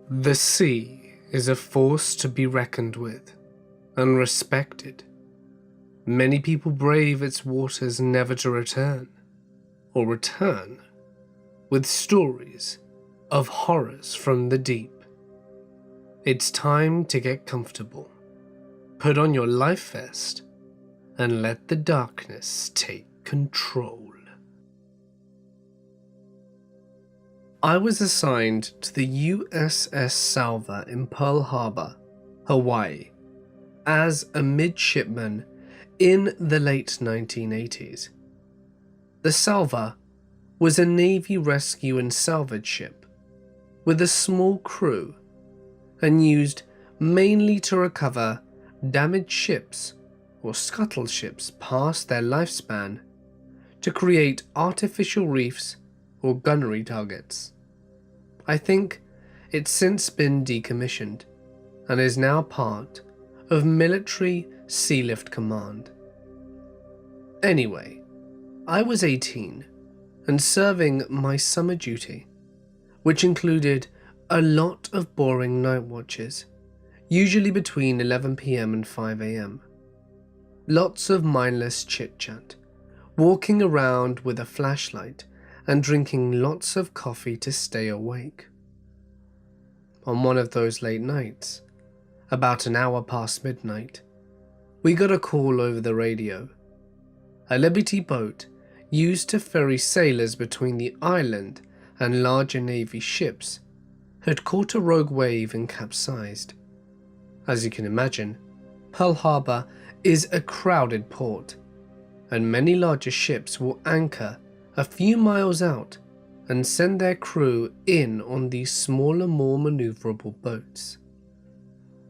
The sea is a force to be reckoned with and respected. Many people brave its waters never to return, or return with stories of horrors from the deep. It's time to get comfortable, put on your life vest, and let the darkness take control. I was assigned to the USS Salva in Pearl Harbor, Hawaii, as a midshipman in the late 1980s. The Salva was a Navy rescue and salvage ship with a small crew and used mainly to recover damaged ships or scuttle ships past their lifespan to create artificial reefs or gunnery targets. I think it's since been decommissioned and is now part of Military Sealift Command. Anyway, I was 18 and serving my summer duty, which included a lot of boring night watches, usually between 11 PM and 5 AM. Lots of mindless chit-chat, walking around with a flashlight and drinking lots of coffee to stay awake. On one of those late nights, about an hour past midnight, we got a call over the radio. A Liberty boat used to ferry sailors between the island and larger Navy ships had caught a rogue wave and capsized. As you can imagine, Pearl Harbor is a crowded port, and many larger ships will anchor a few miles out and send their crew in on these smaller, more maneuverable boats.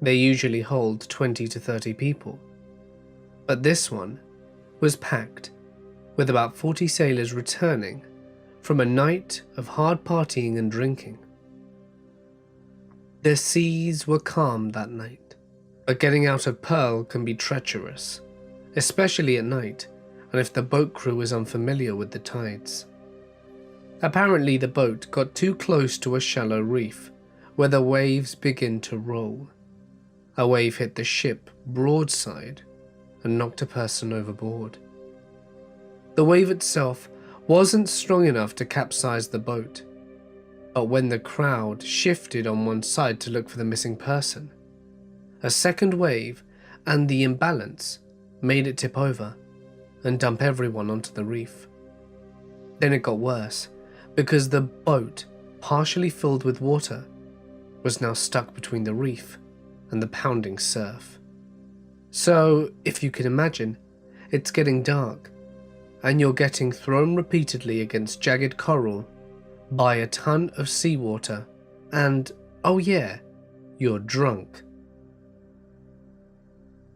They usually hold 20 to 30 people, but this one was packed with about 40 sailors returning from a night of hard partying and drinking. The seas were calm that night, but getting out of Pearl can be treacherous, especially at night and if the boat crew is unfamiliar with the tides. Apparently the boat got too close to a shallow reef where the waves begin to roll. A wave hit the ship broadside and knocked a person overboard. The wave itself wasn't strong enough to capsize the boat, but when the crowd shifted on one side to look for the missing person, a second wave and the imbalance made it tip over and dump everyone onto the reef. Then it got worse, because the boat, partially filled with water, was now stuck between the reef and the pounding surf. So, if you can imagine, it's getting dark, and you're getting thrown repeatedly against jagged coral by a ton of seawater, and, oh yeah, you're drunk.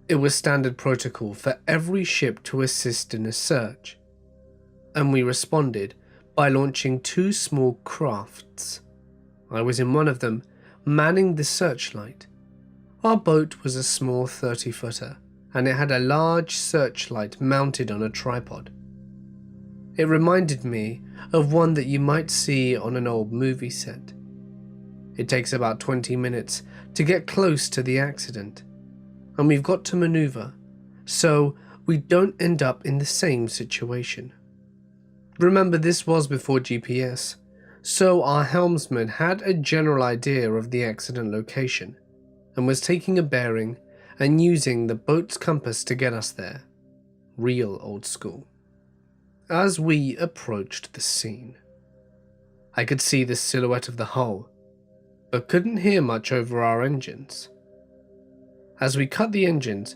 It was standard protocol for every ship to assist in a search, and we responded by launching 2 small crafts. I was in one of them, manning the searchlight. Our boat was a small 30-footer, and it had a large searchlight mounted on a tripod. It reminded me of one that you might see on an old movie set. It takes about 20 minutes to get close to the accident, and we've got to maneuver so we don't end up in the same situation. Remember, this was before GPS, so our helmsman had a general idea of the accident location and was taking a bearing and using the boat's compass to get us there. Real old school. As we approached the scene, I could see the silhouette of the hull, but couldn't hear much over our engines. As we cut the engines,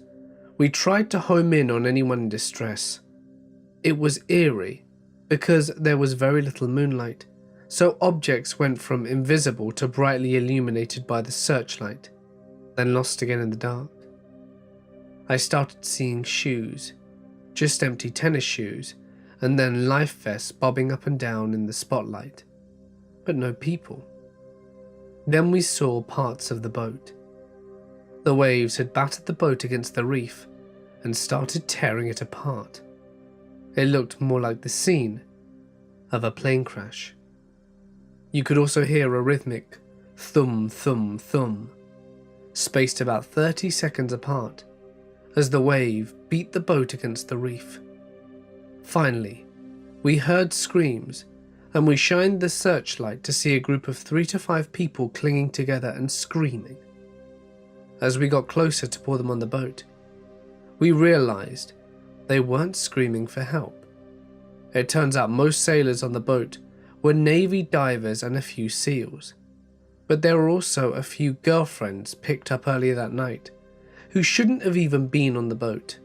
we tried to home in on anyone in distress. It was eerie because there was very little moonlight, so objects went from invisible to brightly illuminated by the searchlight, then lost again in the dark. I started seeing shoes, just empty tennis shoes, and then life vests bobbing up and down in the spotlight, but no people. Then we saw parts of the boat. The waves had battered the boat against the reef and started tearing it apart. It looked more like the scene of a plane crash. You could also hear a rhythmic thum, thum, thum, spaced about 30 seconds apart, as the wave beat the boat against the reef. Finally, we heard screams, and we shined the searchlight to see a group of 3 to 5 people clinging together and screaming. As we got closer to pour them on the boat, we realized they weren't screaming for help. It turns out most sailors on the boat were Navy divers and a few SEALs, but there were also a few girlfriends picked up earlier that night who shouldn't have even been on the boat.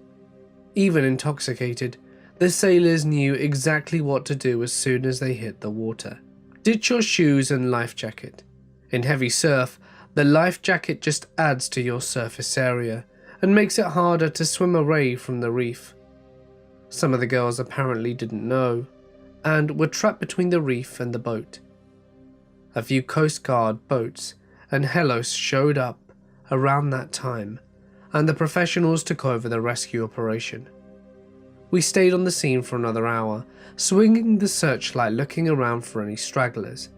Even intoxicated, the sailors knew exactly what to do as soon as they hit the water. Ditch your shoes and life jacket. In heavy surf, the life jacket just adds to your surface area and makes it harder to swim away from the reef. Some of the girls apparently didn't know, and were trapped between the reef and the boat. A few Coast Guard boats and helos showed up around that time, and the professionals took over the rescue operation. We stayed on the scene for another hour, swinging the searchlight looking around for any stragglers.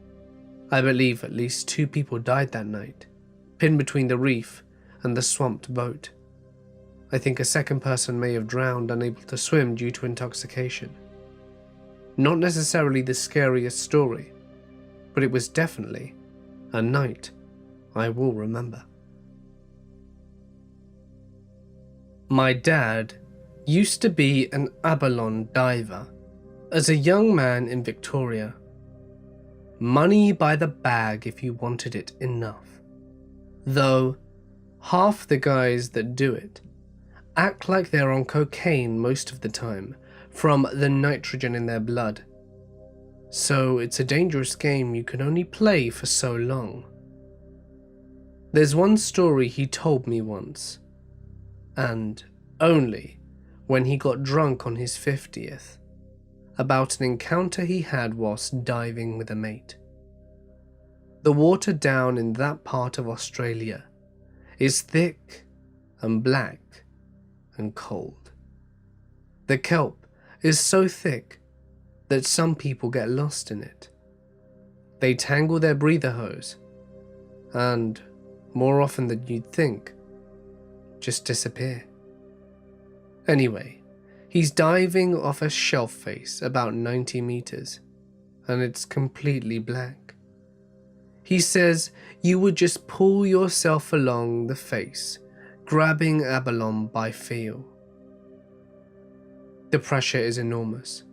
I believe at least 2 people died that night, pinned between the reef and the swamped boat. I think a second person may have drowned unable to swim due to intoxication. Not necessarily the scariest story, but it was definitely a night I will remember. My dad used to be an Abalone diver as a young man in Victoria. Money by the bag if you wanted it enough. Though half the guys that do it act like they're on cocaine most of the time from the nitrogen in their blood. So it's a dangerous game you can only play for so long. There's one story he told me once, and only when he got drunk on his 50th, about an encounter he had whilst diving with a mate. The water down in that part of Australia is thick and black and cold. The kelp is so thick that some people get lost in it. They tangle their breather hose and, more often than you'd think, just disappear. Anyway, he's diving off a shelf face about 90 meters, and it's completely black. He says you would just pull yourself along the face, grabbing abalone by feel. The pressure is enormous,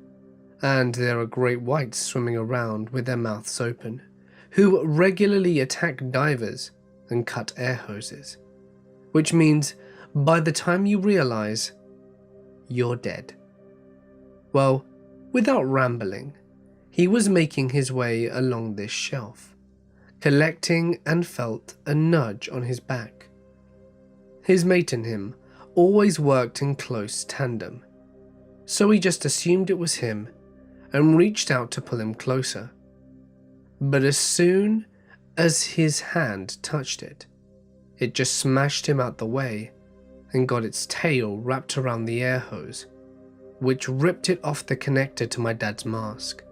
and there are great whites swimming around with their mouths open, who regularly attack divers and cut air hoses, which means by the time you realize, you're dead. Well, without rambling, he was making his way along this shelf, collecting, and felt a nudge on his back. His mate and him always worked in close tandem, so he just assumed it was him and reached out to pull him closer. But as soon as his hand touched it, it just smashed him out the way and got its tail wrapped around the air hose, which ripped it off the connector to my dad's mask.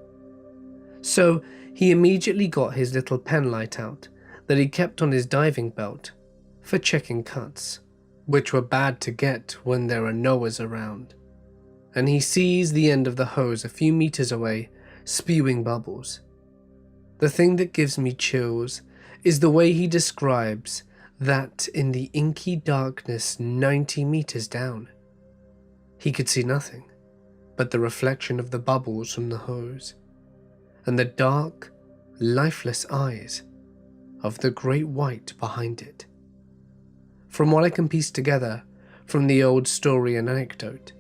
So he immediately got his little pen light out that he kept on his diving belt for checking cuts, which were bad to get when there are Noahs around, and he sees the end of the hose a few meters away spewing bubbles. The thing that gives me chills is the way he describes that in the inky darkness 90 meters down, he could see nothing but the reflection of the bubbles from the hose and the dark, lifeless eyes of the great white behind it. From what I can piece together from the old story and anecdote,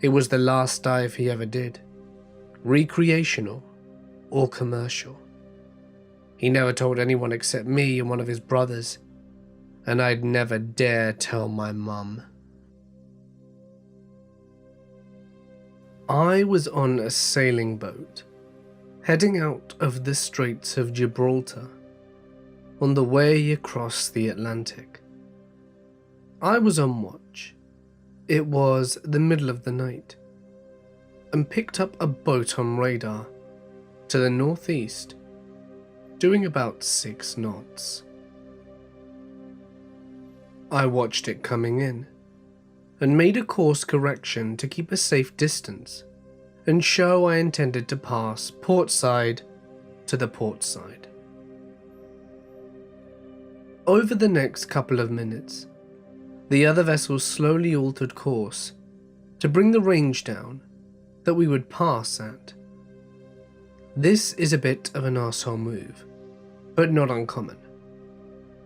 it was the last dive he ever did, recreational or commercial. He never told anyone except me and one of his brothers, and I'd never dare tell my mum. I was on a sailing boat, heading out of the Straits of Gibraltar, on the way across the Atlantic. I was on watch. It was the middle of the night, and picked up a boat on radar to the northeast. doing about 6 knots. I watched it coming in, and made a course correction to keep a safe distance and show I intended to pass port side to the port side. Over the next couple of minutes, the other vessel slowly altered course to bring the range down that we would pass at. This is a bit of an arsehole move, but not uncommon.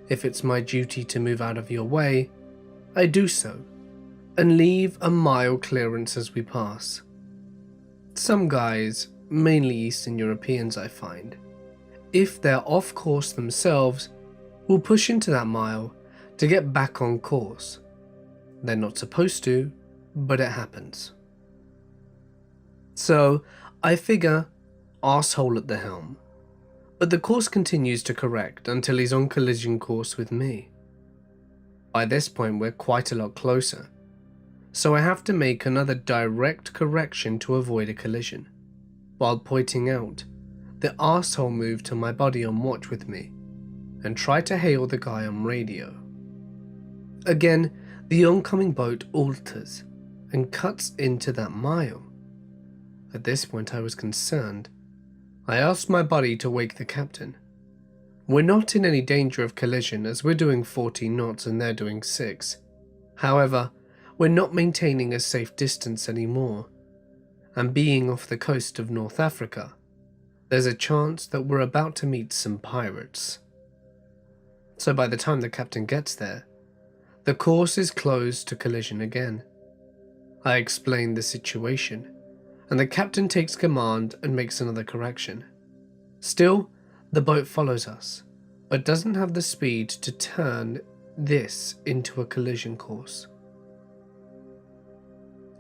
If it's my duty to move out of your way, I do so, and leave a mile clearance as we pass. Some guys, mainly Eastern Europeans I find, if they're off course themselves, will push into that mile to get back on course. They're not supposed to, but it happens. So I figure arsehole at the helm, but the course continues to correct until he's on collision course with me. By this point we're quite a lot closer, so I have to make another direct correction to avoid a collision, while pointing out the arsehole move to my buddy on watch with me, and try to hail the guy on radio. Again, the oncoming boat alters and cuts into that mile. At this point I was concerned. I asked my buddy to wake the captain. We're not in any danger of collision as we're doing 14 knots and they're doing 6. However, we're not maintaining a safe distance anymore, and being off the coast of North Africa, there's a chance that we're about to meet some pirates. So by the time the captain gets there, the course is closed to collision again. I explain the situation, and the captain takes command and makes another correction. Still, the boat follows us, but doesn't have the speed to turn this into a collision course.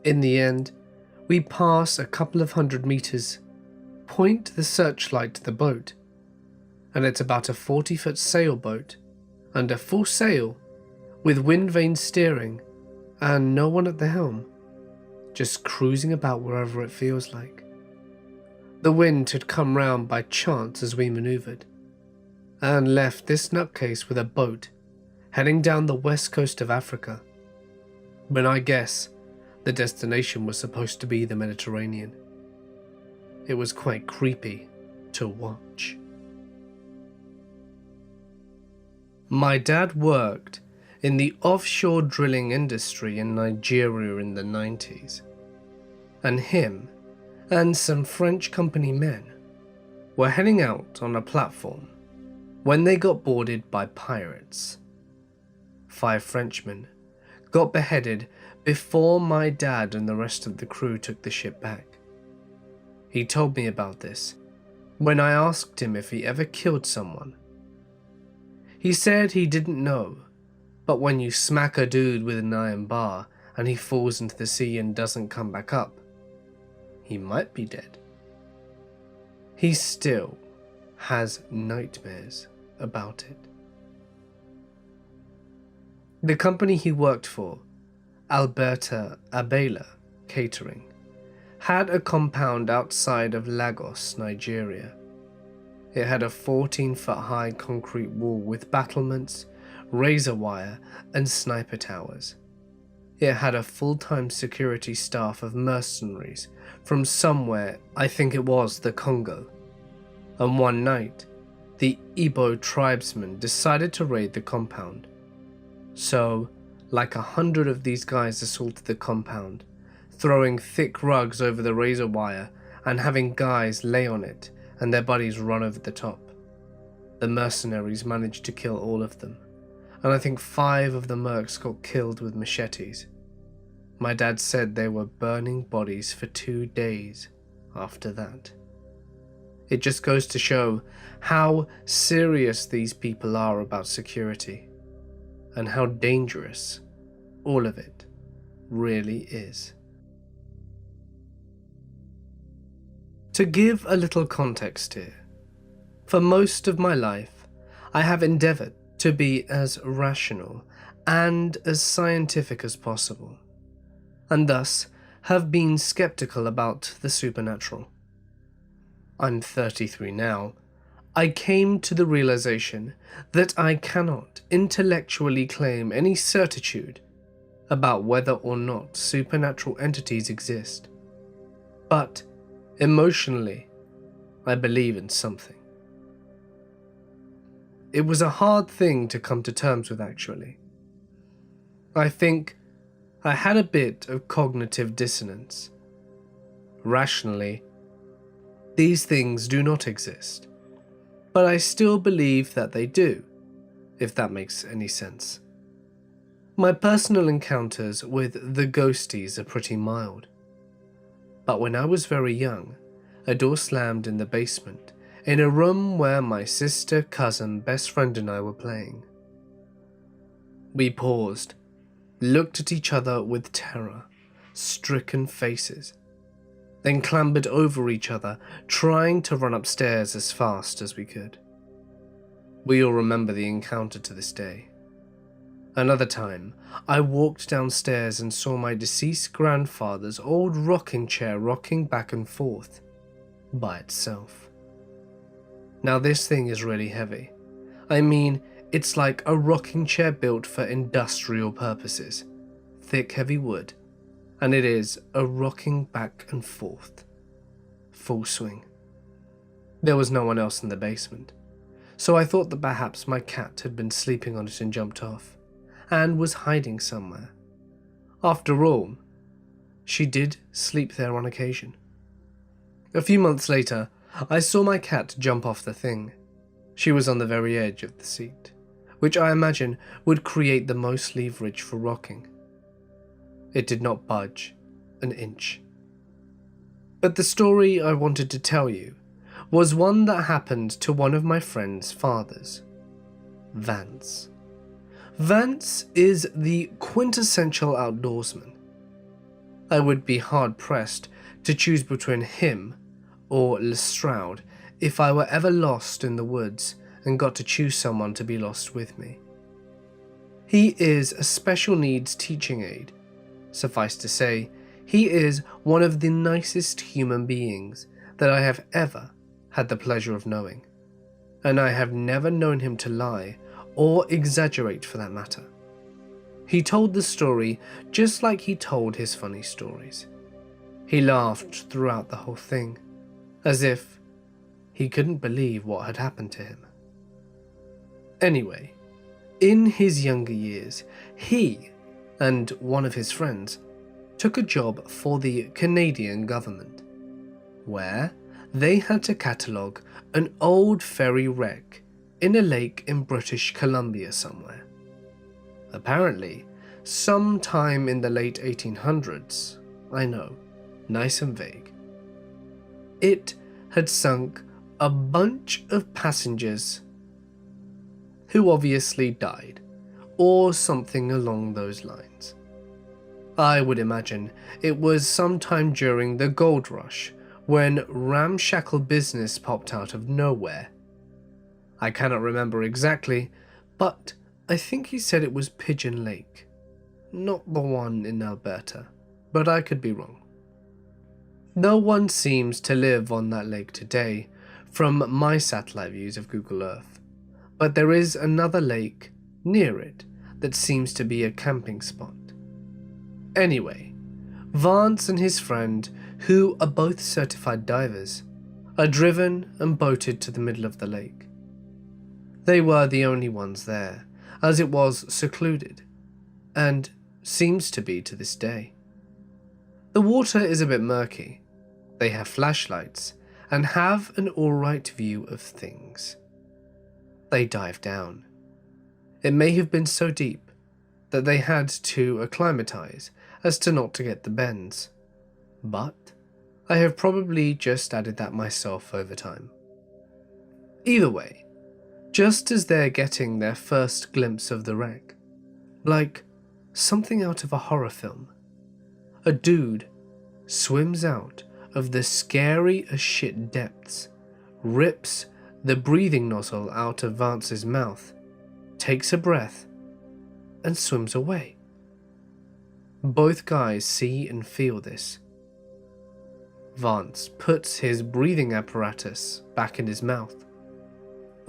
In the end, we pass a couple of 100 meters, point the searchlight to the boat, and it's about a 40-foot sailboat under full sail with wind vane steering and no one at the helm, just cruising about wherever it feels like. The wind had come round by chance as we manoeuvred, and left this nutcase with a boat heading down the west coast of Africa, when I guess the destination was supposed to be the Mediterranean. It was quite creepy to watch. My dad worked in the offshore drilling industry in Nigeria in the 90s, and him and some French company men were heading out on a platform when they got boarded by pirates. 5 Frenchmen got beheaded before my dad and the rest of the crew took the ship back. He told me about this when I asked him if he ever killed someone. He said he didn't know, but when you smack a dude with an iron bar and he falls into the sea and doesn't come back up, he might be dead. He still has nightmares about it. The company he worked for, Alberta Abela Catering, had a compound outside of Lagos, Nigeria. It had a 14-foot high concrete wall with battlements, razor wire, and sniper towers. It had a full-time security staff of mercenaries from somewhere, I think it was the Congo. And one night, the Igbo tribesmen decided to raid the compound. So, like 100 of these guys assaulted the compound, throwing thick rugs over the razor wire and having guys lay on it and their buddies run over the top. The mercenaries managed to kill all of them, and I think 5 of the mercs got killed with machetes. My dad said they were burning bodies for 2 days after that. It just goes to show how serious these people are about security, and how dangerous all of it really is. To give a little context here, for most of my life, I have endeavored to be as rational and as scientific as possible, and thus have been skeptical about the supernatural. I'm 33 now. I came to the realization that I cannot intellectually claim any certitude about whether or not supernatural entities exist. But emotionally, I believe in something. It was a hard thing to come to terms with, actually. I think I had a bit of cognitive dissonance. Rationally, these things do not exist, but I still believe that they do, if that makes any sense. My personal encounters with the ghosties are pretty mild. But when I was very young, a door slammed in the basement, in a room where my sister, cousin, best friend and I were playing. We paused, looked at each other with terror-stricken faces, then clambered over each other, trying to run upstairs as fast as we could. We all remember the encounter to this day. Another time, I walked downstairs and saw my deceased grandfather's old rocking chair rocking back and forth by itself. Now this thing is really heavy. I mean, it's like a rocking chair built for industrial purposes. Thick, heavy wood, and it is a rocking back and forth. Full swing. There was no one else in the basement, so I thought that perhaps my cat had been sleeping on it and jumped off, and was hiding somewhere. After all, she did sleep there on occasion. A few months later, I saw my cat jump off the thing. She was on the very edge of the seat, which I imagine would create the most leverage for rocking. It did not budge an inch. But the story I wanted to tell you was one that happened to one of my friend's fathers, Vance. Vance is the quintessential outdoorsman. I would be hard-pressed to choose between him or Lestrade if I were ever lost in the woods and got to choose someone to be lost with me. He is a special needs teaching aide. Suffice to say, he is one of the nicest human beings that I have ever had the pleasure of knowing, and I have never known him to lie or exaggerate for that matter. He told the story just like he told his funny stories. He laughed throughout the whole thing, as if he couldn't believe what had happened to him. Anyway, in his younger years, he and one of his friends took a job for the Canadian government, where they had to catalogue an old ferry wreck in a lake in British Columbia somewhere. Apparently, sometime in the late 1800s, I know, nice and vague. It had sunk a bunch of passengers who obviously died, or something along those lines. I would imagine it was sometime during the gold rush when ramshackle business popped out of nowhere. I cannot remember exactly, but I think he said it was Pigeon Lake, not the one in Alberta, but I could be wrong. No one seems to live on that lake today, from my satellite views of Google Earth, but there is another lake near it that seems to be a camping spot. Anyway, Vance and his friend, who are both certified divers, are driven and boated to the middle of the lake. They were the only ones there, as it was secluded, and seems to be to this day. The water is a bit murky. They have flashlights and have an alright view of things. They dive down. It may have been so deep that they had to acclimatise as to not to get the bends, but I have probably just added that myself over time. Either way, just as they're getting their first glimpse of the wreck, like something out of a horror film, a dude swims out of the scary as shit depths, rips the breathing nozzle out of Vance's mouth, takes a breath, and swims away. Both guys see and feel this. Vance puts his breathing apparatus back in his mouth,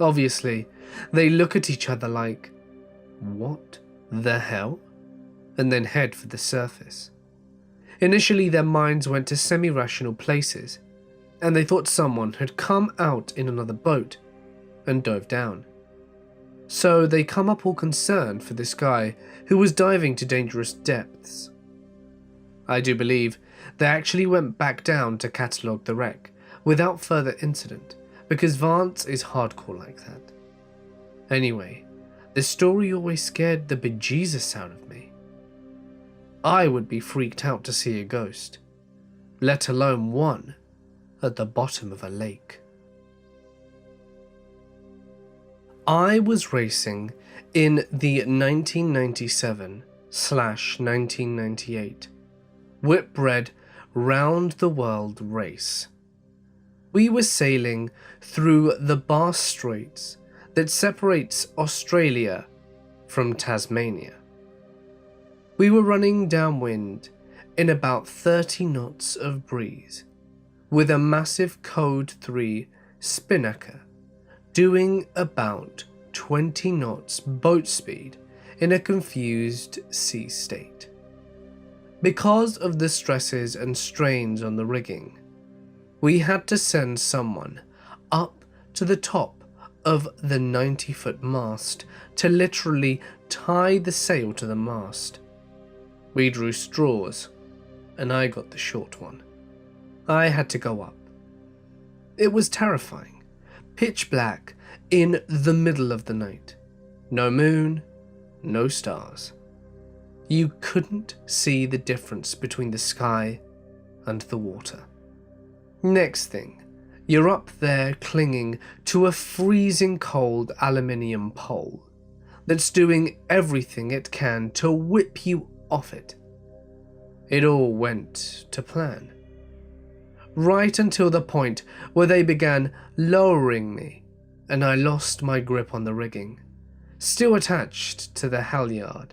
Obviously, they look at each other like, "What the hell?" and then head for the surface. Initially, their minds went to semi-rational places, and they thought someone had come out in another boat and dove down. So they come up all concerned for this guy who was diving to dangerous depths. I do believe they actually went back down to catalogue the wreck without further incident, because Vance is hardcore like that. Anyway, the story always scared the bejesus out of me. I would be freaked out to see a ghost, let alone one at the bottom of a lake. I was racing in the 1997/1998 Whitbread Round the World race. We were sailing through the Bass Straits that separates Australia from Tasmania. We were running downwind in about 30 knots of breeze, with a massive Code 3 spinnaker doing about 20 knots boat speed in a confused sea state. Because of the stresses and strains on the rigging, we had to send someone up to the top of the 90-foot mast to literally tie the sail to the mast. We drew straws, and I got the short one. I had to go up. It was terrifying. Pitch black in the middle of the night. No moon, no stars. You couldn't see the difference between the sky and the water. Next thing, you're up there clinging to a freezing cold aluminium pole that's doing everything it can to whip you off it. It all went to plan. Right until the point where they began lowering me and I lost my grip on the rigging, still attached to the halyard.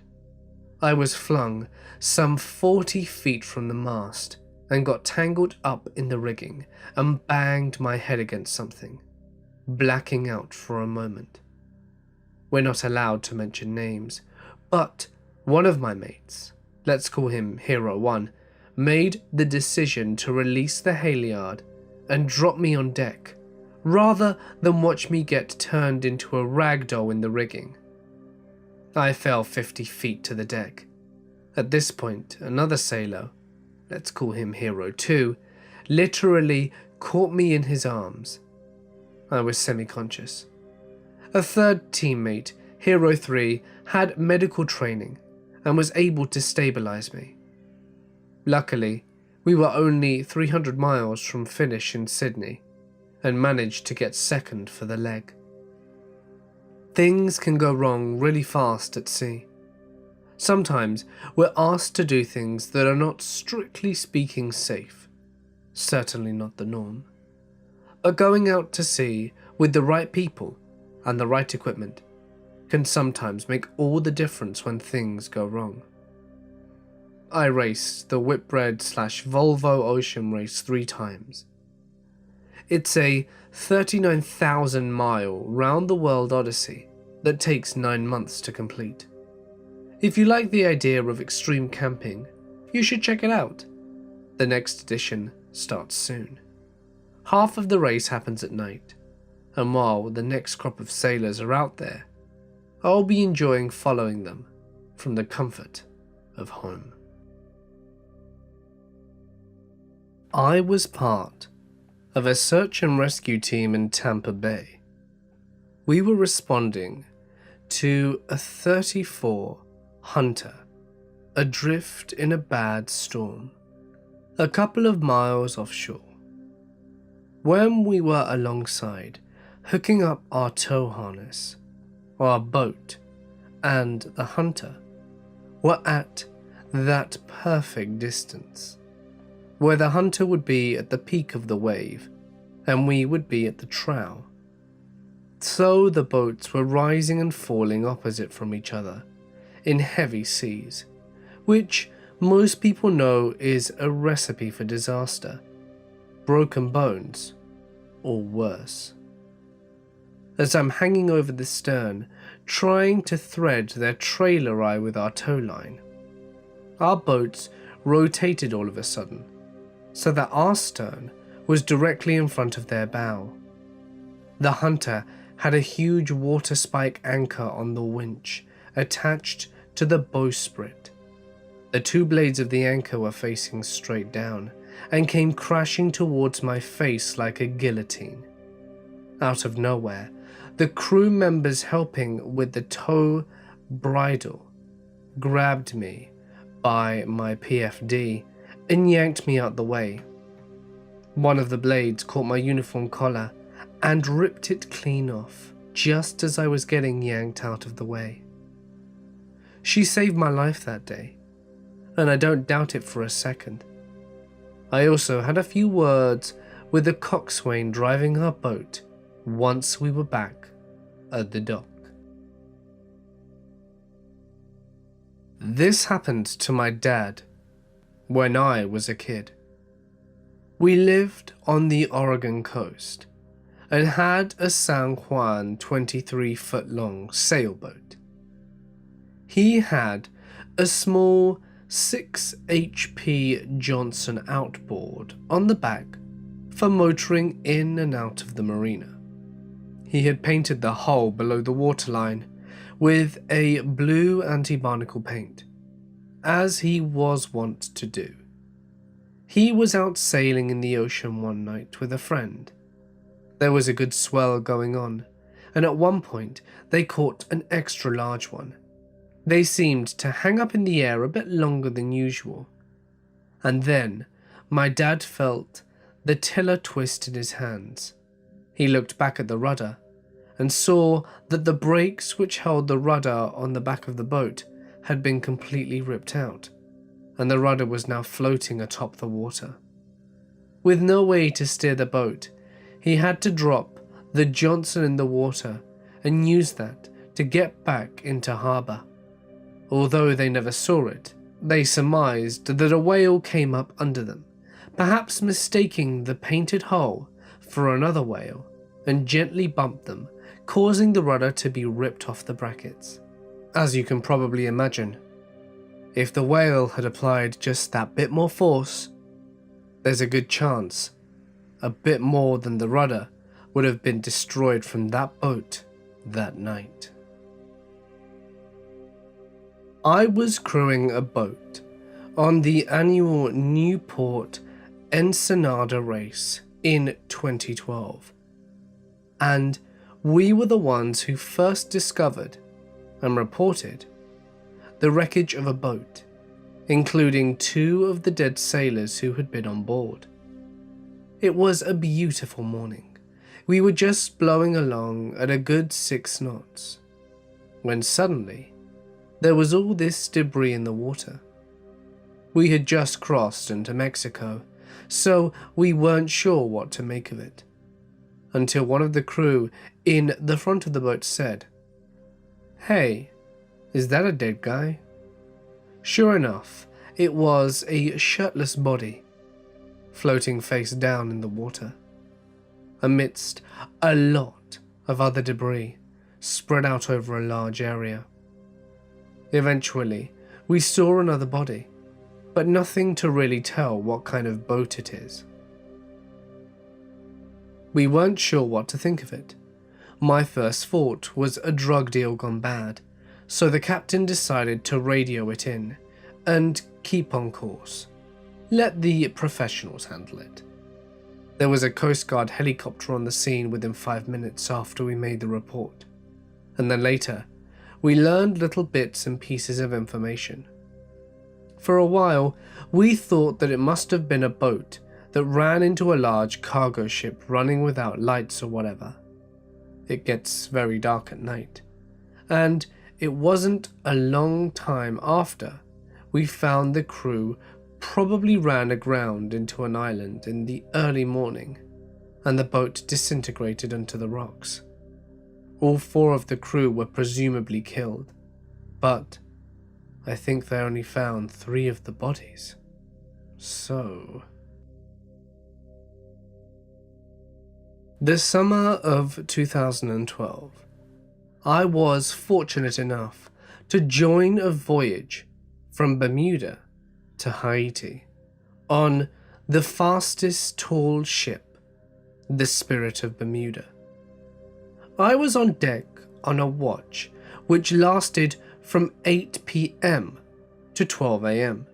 I was flung some 40 feet from the mast and got tangled up in the rigging and banged my head against something, blacking out for a moment. We're not allowed to mention names, but one of my mates, let's call him Hero 1, made the decision to release the halyard and drop me on deck, rather than watch me get turned into a ragdoll in the rigging. I fell 50 feet to the deck. At this point, another sailor, let's call him Hero 2, literally caught me in his arms. I was semi-conscious. A third teammate, Hero 3, had medical training and was able to stabilize me. Luckily, we were only 300 miles from finish in Sydney and managed to get second for the leg. Things can go wrong really fast at sea. Sometimes we're asked to do things that are not strictly speaking safe, certainly not the norm. But going out to sea with the right people and the right equipment can sometimes make all the difference when things go wrong. I raced the Whitbread/Volvo Ocean Race 3 times. It's a 39,000 mile round-the-world odyssey that takes 9 months to complete. If you like the idea of extreme camping, you should check it out. The next edition starts soon. Half of the race happens at night, and while the next crop of sailors are out there, I'll be enjoying following them from the comfort of home. I was part of a search and rescue team in Tampa Bay. We were responding to a 34 Hunter adrift in a bad storm, a couple of miles offshore. When we were alongside, hooking up our tow harness, our boat and the Hunter were at that perfect distance, where the Hunter would be at the peak of the wave and we would be at the trough. So the boats were rising and falling opposite from each other in heavy seas, which most people know is a recipe for disaster, broken bones, or worse. as I'm hanging over the stern, trying to thread their trailer eye with our tow line. Our boats rotated all of a sudden, so that our stern was directly in front of their bow. The Hunter had a huge water spike anchor on the winch attached to the bowsprit. The two blades of the anchor were facing straight down and came crashing towards my face like a guillotine. Out of nowhere, the crew members helping with the tow bridle grabbed me by my PFD and yanked me out the way. One of the blades caught my uniform collar and ripped it clean off just as I was getting yanked out of the way. She saved my life that day, and I don't doubt it for a second. I also had a few words with the coxswain driving our boat once we were back at the dock. This happened to my dad when I was a kid. We lived on the Oregon coast and had a San Juan 23-foot-long sailboat. He had a small 6 HP Johnson outboard on the back for motoring in and out of the marina. He had painted the hull below the waterline with a blue anti-barnacle paint, as he was wont to do. He was out sailing in the ocean one night with a friend. There was a good swell going on, and at one point they caught an extra large one. They seemed to hang up in the air a bit longer than usual, and then my dad felt the tiller twist in his hands. He looked back at the rudder and saw that the brakes which held the rudder on the back of the boat had been completely ripped out, and the rudder was now floating atop the water. With no way to steer the boat, he had to drop the Johnson in the water and use that to get back into harbour. Although they never saw it, they surmised that a whale came up under them, perhaps mistaking the painted hull for another whale, and gently bumped them, causing the rudder to be ripped off the brackets. As you can probably imagine, if the whale had applied just that bit more force, there's a good chance a bit more than the rudder would have been destroyed from that boat that night. I was crewing a boat on the annual Newport Ensenada race in 2012, and we were the ones who first discovered and reported the wreckage of a boat, including 2 of the dead sailors who had been on board. It was a beautiful morning. We were just blowing along at a good 6 knots, when suddenly there was all this debris in the water. We had just crossed into Mexico, so we weren't sure what to make of it, until one of the crew in the front of the boat said, "Hey, is that a dead guy?" Sure enough, it was a shirtless body, floating face down in the water, amidst a lot of other debris spread out over a large area. Eventually, we saw another body, but nothing to really tell what kind of boat it is. We weren't sure what to think of it. My first thought was a drug deal gone bad, so the captain decided to radio it in and keep on course. Let the professionals handle it. There was a Coast Guard helicopter on the scene within 5 minutes after we made the report, and then later, we learned little bits and pieces of information. For a while, we thought that it must have been a boat that ran into a large cargo ship running without lights or whatever. It gets very dark at night, and it wasn't a long time after we found the crew probably ran aground into an island in the early morning, and the boat disintegrated onto the rocks. All 4 of the crew were presumably killed, but I think they only found 3 of the bodies. So... The summer of 2012, I was fortunate enough to join a voyage from Bermuda to Haiti on the fastest tall ship, the Spirit of Bermuda. I was on deck on a watch which lasted from 8 p.m. to 12 a.m.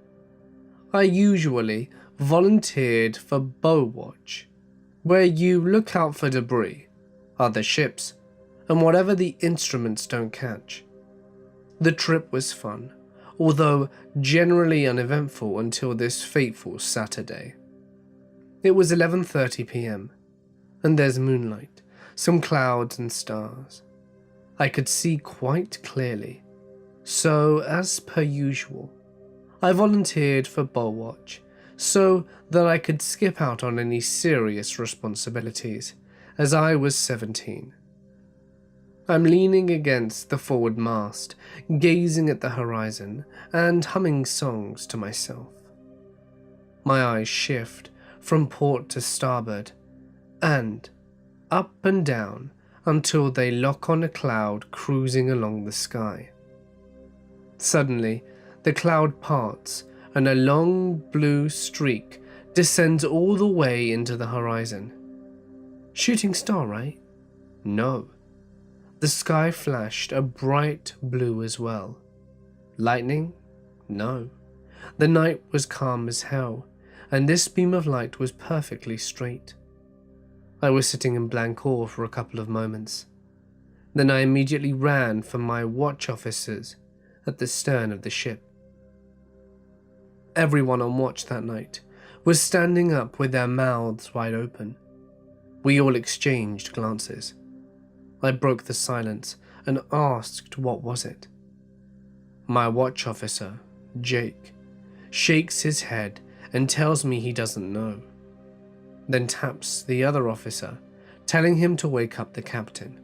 I usually volunteered for bow watch, where you look out for debris, other ships, and whatever the instruments don't catch. The trip was fun, although generally uneventful until this fateful Saturday. It was 11:30 p.m, and there's moonlight, some clouds and stars. I could see quite clearly, so as per usual, I volunteered for bow watch so that I could skip out on any serious responsibilities, as I was 17. I'm leaning against the forward mast, gazing at the horizon and humming songs to myself. My eyes shift from port to starboard and up and down until they lock on a cloud cruising along the sky. Suddenly, the cloud parts and a long blue streak descends all the way into the horizon. Shooting star, right? No. The sky flashed a bright blue as well. Lightning? No. The night was calm as hell, and this beam of light was perfectly straight. I was sitting in blank awe for a couple of moments. Then I immediately ran for my watch officers at the stern of the ship. Everyone on watch that night was standing up with their mouths wide open. We all exchanged glances. I broke the silence and asked what was it. My watch officer, Jake, shakes his head and tells me he doesn't know, then taps the other officer, telling him to wake up the captain.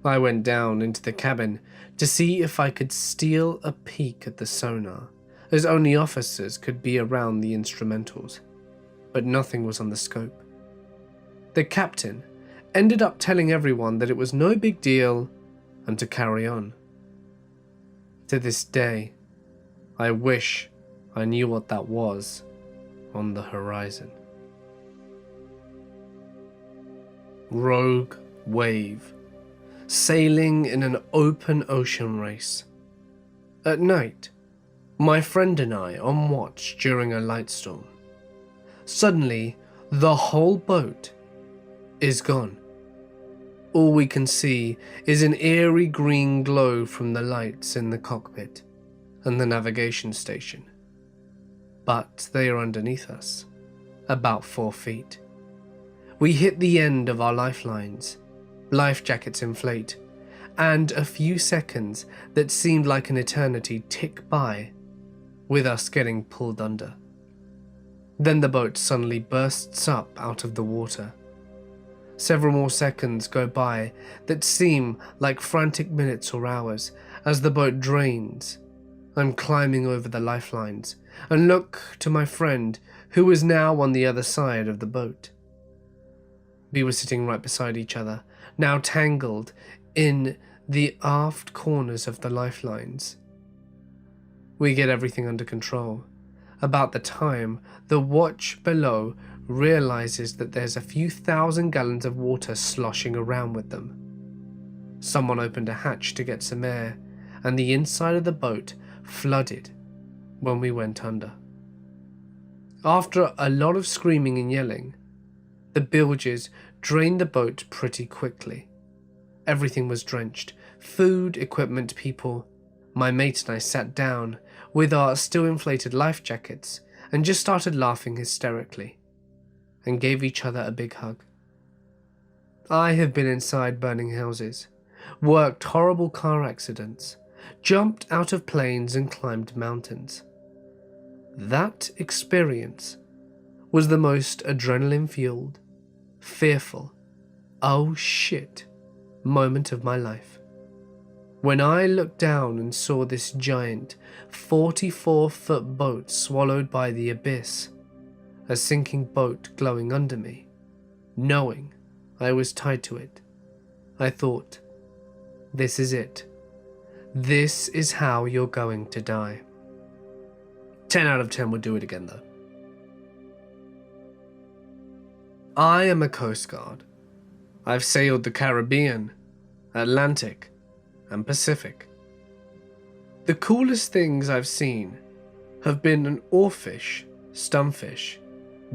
I went down into the cabin to see if I could steal a peek at the sonar, as only officers could be around the instrumentals, but nothing was on the scope. The captain ended up telling everyone that it was no big deal and to carry on. To this day, I wish I knew what that was on the horizon. Rogue wave, sailing in an open ocean race. At night, my friend and I on watch during a light storm. Suddenly, the whole boat is gone. All we can see is an eerie green glow from the lights in the cockpit and the navigation station. But they are underneath us, about 4 feet. We hit the end of our lifelines, life jackets inflate, and a few seconds that seemed like an eternity tick by, with us getting pulled under. Then the boat suddenly bursts up out of the water. Several more seconds go by that seem like frantic minutes or hours as the boat drains. I'm climbing over the lifelines and look to my friend who is now on the other side of the boat. We were sitting right beside each other, now tangled in the aft corners of the lifelines. We get everything under control. About the time the watch below realizes that there's a few thousand gallons of water sloshing around with them. Someone opened a hatch to get some air, and the inside of the boat flooded when we went under. After a lot of screaming and yelling, the bilges drained the boat pretty quickly. Everything was drenched. Food, equipment, people. My mate and I sat down with our still inflated life jackets and just started laughing hysterically and gave each other a big hug. I have been inside burning houses, worked horrible car accidents, jumped out of planes and climbed mountains. That experience was the most adrenaline-fueled, fearful, oh shit moment of my life. When I looked down and saw this giant 44-foot boat swallowed by the abyss, a sinking boat glowing under me, knowing I was tied to it. I thought, this is it. This is how you're going to die. 10 out of 10 would do it again though. I am a Coast Guard. I've sailed the Caribbean, Atlantic, and Pacific. The coolest things I've seen have been an oarfish, stumfish,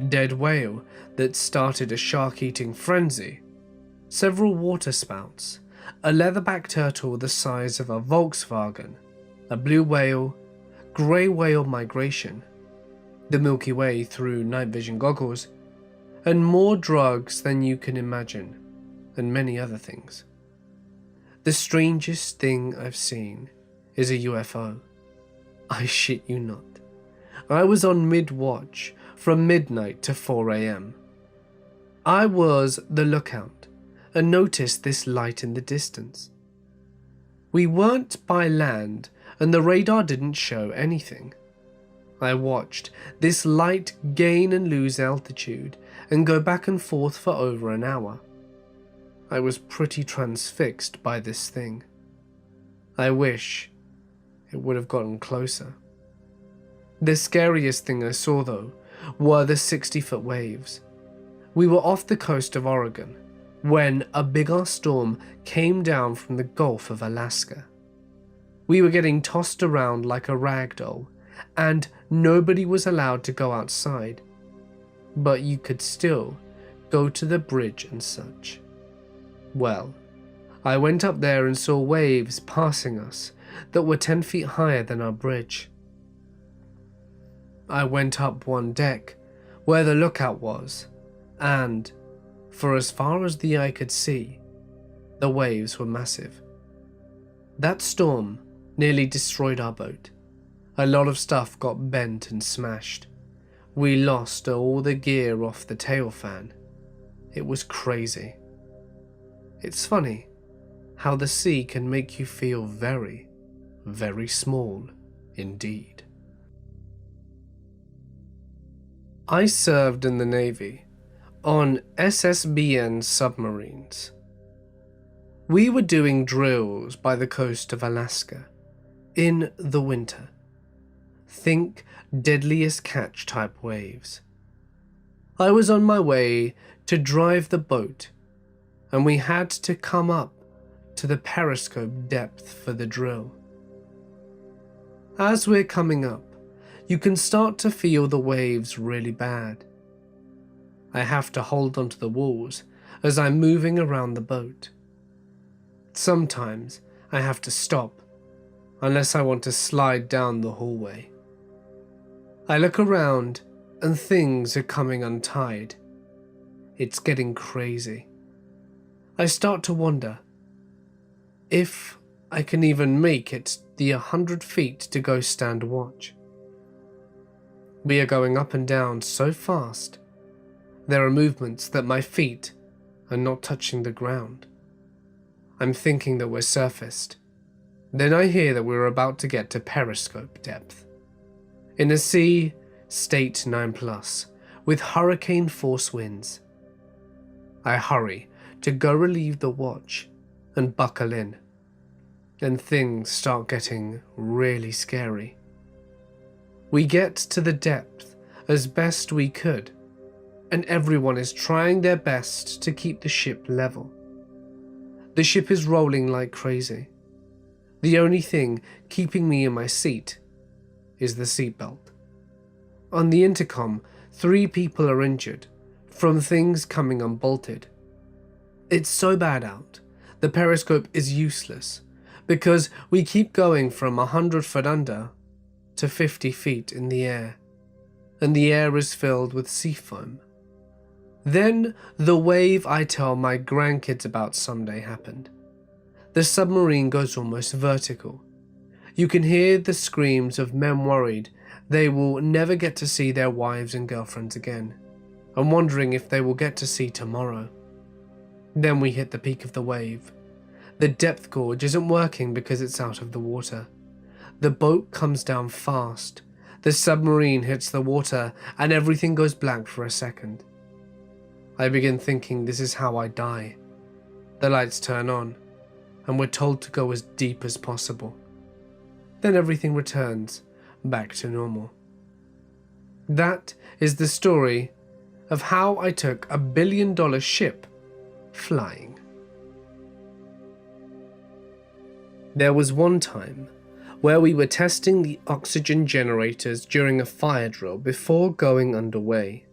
dead whale that started a shark-eating frenzy, several water spouts, a leatherback turtle the size of a Volkswagen, a blue whale, grey whale migration, the Milky Way through night vision goggles, and more drugs than you can imagine, and many other things. The strangest thing I've seen is a UFO. I shit you not. I was on mid-watch from midnight to 4 a.m. I was the lookout and noticed this light in the distance. We weren't by land and the radar didn't show anything. I watched this light gain and lose altitude and go back and forth for over an hour. I was pretty transfixed by this thing. I wish it would have gotten closer. The scariest thing I saw though were the 60-foot waves. We were off the coast of Oregon when a big-ass storm came down from the Gulf of Alaska. We were getting tossed around like a rag doll, and nobody was allowed to go outside, but you could still go to the bridge and such. Well, I went up there and saw waves passing us that were 10 feet higher than our bridge. I went up one deck where the lookout was, and for as far as the eye could see, the waves were massive. That storm nearly destroyed our boat. A lot of stuff got bent and smashed. We lost all the gear off the tail fan. It was crazy. It's funny how the sea can make you feel very, very small indeed. I served in the Navy on SSBN submarines. We were doing drills by the coast of Alaska in the winter. Think Deadliest Catch type waves. I was on my way to drive the boat, and we had to come up to the periscope depth for the drill. As we're coming up, you can start to feel the waves really bad. I have to hold onto the walls as I'm moving around the boat. Sometimes I have to stop, unless I want to slide down the hallway. I look around and things are coming untied. It's getting crazy. I start to wonder if I can even make it the 100 feet to go stand watch. We are going up and down so fast, there are movements that my feet are not touching the ground. I'm thinking that we're surfaced. Then I hear that we're about to get to periscope depth. In a sea, state 9+, with hurricane force winds. I hurry to go relieve the watch and buckle in, and things start getting really scary. We get to the depth as best we could, and everyone is trying their best to keep the ship level. The ship is rolling like crazy. The only thing keeping me in my seat is the seatbelt. On the intercom, 3 people are injured from things coming unbolted. It's so bad out, the periscope is useless because we keep going from 100 foot under to 50 feet in the air, and the air is filled with sea foam. Then the wave I tell my grandkids about someday happened. The submarine goes almost vertical. You can hear the screams of men worried they will never get to see their wives and girlfriends again, and wondering if they will get to see tomorrow. Then we hit the peak of the wave. The depth gauge isn't working because it's out of the water. The boat comes down fast. The submarine hits the water and everything goes black for a second. I begin thinking this is how I die. The lights turn on, and we're told to go as deep as possible. Then everything returns back to normal. That is the story of how I took $1 billion ship flying. There was one time where we were testing the oxygen generators during a fire drill before going underway.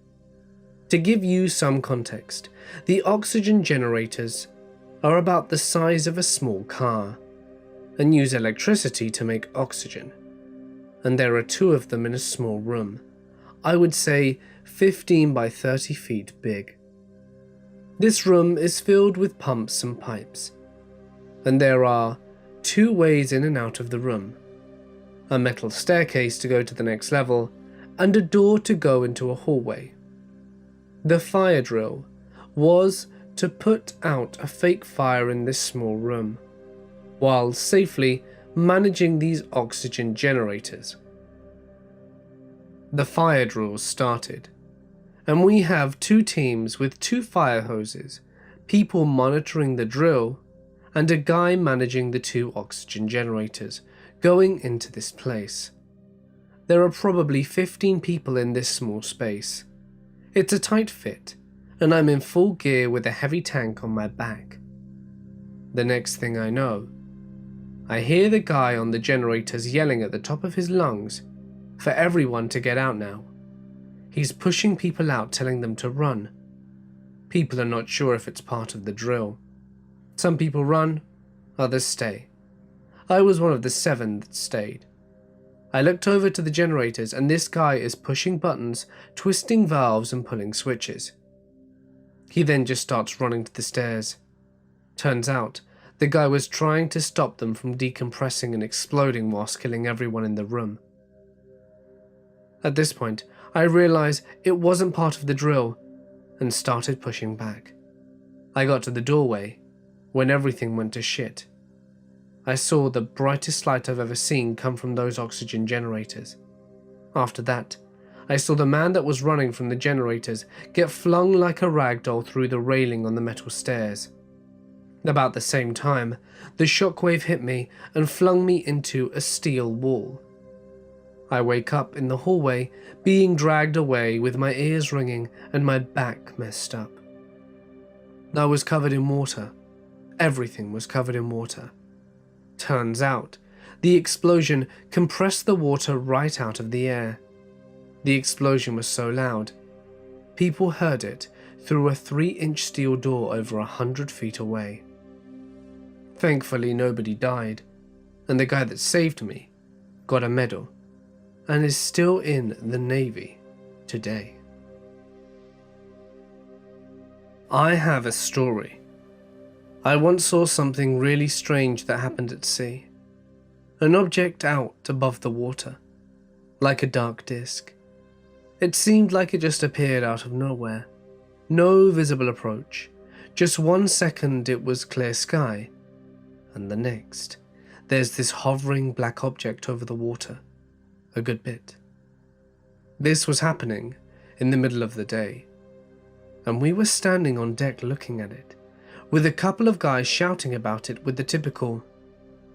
To give you some context, the oxygen generators are about the size of a small car and use electricity to make oxygen, and there are 2 of them in a small room, I would say 15 by 30 feet big. This room is filled with pumps and pipes, and there are 2 ways in and out of the room, a metal staircase to go to the next level, and a door to go into a hallway. The fire drill was to put out a fake fire in this small room, while safely managing these oxygen generators. The fire drill started, and we have 2 teams with 2 fire hoses, people monitoring the drill, and a guy managing the 2 oxygen generators going into this place. There are probably 15 people in this small space. It's a tight fit, and I'm in full gear with a heavy tank on my back. The next thing I know, I hear the guy on the generators yelling at the top of his lungs for everyone to get out now. He's pushing people out, telling them to run. People are not sure if it's part of the drill. Some people run, others stay. I was one of the 7 that stayed. I looked over to the generators, and this guy is pushing buttons, twisting valves and pulling switches. He then just starts running to the stairs. Turns out, the guy was trying to stop them from decompressing and exploding whilst killing everyone in the room. At this point, I realized it wasn't part of the drill and started pushing back. I got to the doorway when everything went to shit. I saw the brightest light I've ever seen come from those oxygen generators. After that, I saw the man that was running from the generators get flung like a rag doll through the railing on the metal stairs. About the same time, the shockwave hit me and flung me into a steel wall. I wake up in the hallway, being dragged away with my ears ringing and my back messed up. I was covered in water. Everything was covered in water. Turns out, the explosion compressed the water right out of the air. The explosion was so loud, people heard it through a 3-inch steel door over 100 feet away. Thankfully, nobody died, and the guy that saved me got a medal and is still in the Navy today. I have a story. I once saw something really strange that happened at sea. An object out above the water, like a dark disk. It seemed like it just appeared out of nowhere. No visible approach. Just 1 second it was clear sky, and the next, there's this hovering black object over the water, a good bit. This was happening in the middle of the day, and we were standing on deck looking at it, with a couple of guys shouting about it with the typical,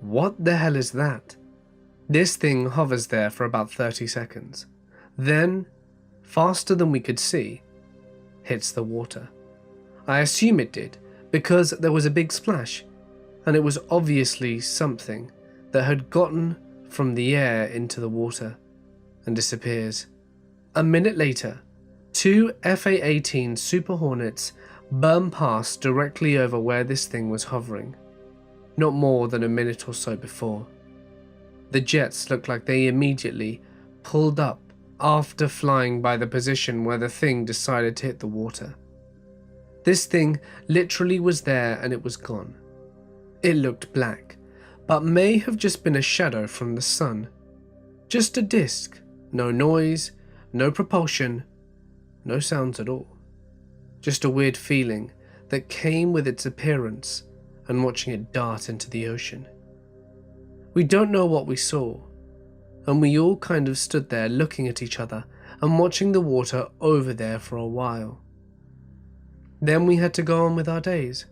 "What the hell is that?" This thing hovers there for about 30 seconds. Then, faster than we could see, hits the water. I assume it did, because there was a big splash, and it was obviously something that had gotten from the air into the water and disappears. A minute later, 2 FA-18 Super Hornets burn past directly over where this thing was hovering, not more than a minute or so before. The jets looked like they immediately pulled up after flying by the position where the thing decided to hit the water. This thing literally was there and it was gone. It looked black, but may have just been a shadow from the sun. Just a disc, no noise, no propulsion, no sounds at all. Just a weird feeling that came with its appearance and watching it dart into the ocean. We don't know what we saw, and we all kind of stood there looking at each other and watching the water over there for a while. Then we had to go on with our days.